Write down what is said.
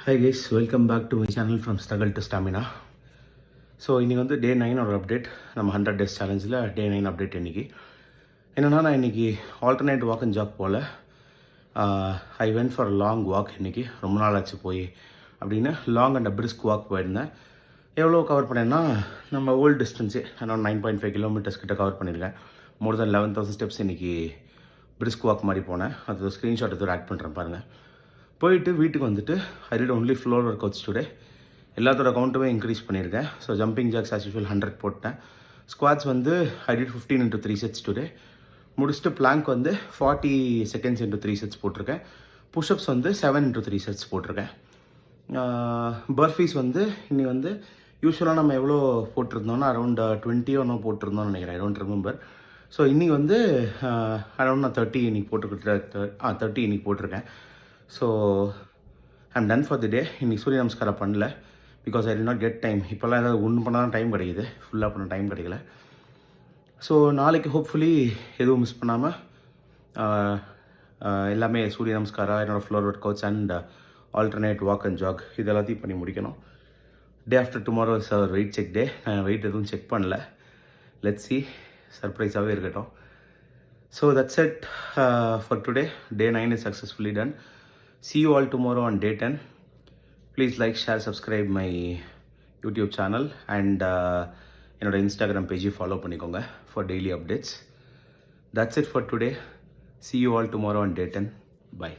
Hi guys, welcome back to my channel from Struggle to Stamina. So இன்றைக்கி வந்து டே 9 ஒரு update. நம்ம 100 days சேலஞ்சில் டே 9 update இன்றைக்கி என்னென்னா, நான் இன்றைக்கி ஆல்டர்னேட் வாக் அண்ட் ஜாக் போல் I went for long walk. இன்றைக்கி ரொம்ப நாள் ஆச்சு போய் அப்படின்னு லாங் அண்ட் பிரிஸ்க் வாக் போயிருந்தேன். எவ்வளோ கவர் பண்ணேன்னா, நம்ம ஓல்டு டிஸ்டன்ஸு அரௌண்ட் 9.5 kilometers கிட்ட கவர் பண்ணியிருக்கேன். மோர் தென் 11,000 steps இன்றைக்கி பிரிஸ்க் வாக் மாதிரி போனேன். அது ஸ்க்ரீன்ஷாட் எடுத்து ஆட் பண்ணுறேன் பாருங்கள். போயிட்டு வீட்டுக்கு வந்துட்டு I did only floor workouts today. எல்லாத்தோட கவுண்ட்டுமே இன்க்ரீஸ் பண்ணியிருக்கேன். So jumping jacks as usual 100 போட்டேன். ஸ்குவாட்ஸ் வந்து I did 15 into 3 sets today. முடிச்சுட்டு பிளாங்க் வந்து 40 seconds into 3 sets போட்டிருக்கேன். புஷ்அப்ஸ் வந்து 7 into 3 sets போட்டிருக்கேன். பர்ஃபீஸ் வந்து இன்னி வந்து யூஸ்வலாக நம்ம எவ்வளோ போட்டிருந்தோம்னா அரௌண்ட் 20 ஒன்று போட்டிருந்தோம்னு நினைக்கிறேன். I don't remember. ஸோ இன்றைக்கி வந்து அரௌண்ட் நான் 30 இன்னைக்கு போட்டுக்கிட்டு 30 இன்னைக்கு போட்டிருக்கேன். So I'm done for the day. இன்றைக்கி சூரிய நமஸ்காரம் பண்ணல, because I did not get time. இப்போல்லாம் ஏதாவது ஒன்று பண்ண தான் டைம் கிடைக்குது, ஃபுல்லாக பண்ண டைம் கிடைக்கல. ஸோ நாளைக்கு ஹோப்ஃபுல்லி எதுவும் மிஸ் பண்ணாமல் எல்லாமே சூரிய நமஸ்காரம், என்னோடய floor workouts and alternate walk and jog இது எல்லாத்தையும் பண்ணி முடிக்கணும். Day after tomorrow is our weight check day. நான் வெயிட் எதுவும் செக் பண்ணல. லெட்ஸ் சி, சர்ப்ரைஸாகவே இருக்கட்டும். So that's it for today. Day 9 is successfully done. See you all tomorrow on day 10. Please like, share, subscribe my YouTube channel and என்னோட Instagram page follow பண்ணிக்கோங்க for daily updates. That's it for today. See you all tomorrow on day 10. Bye.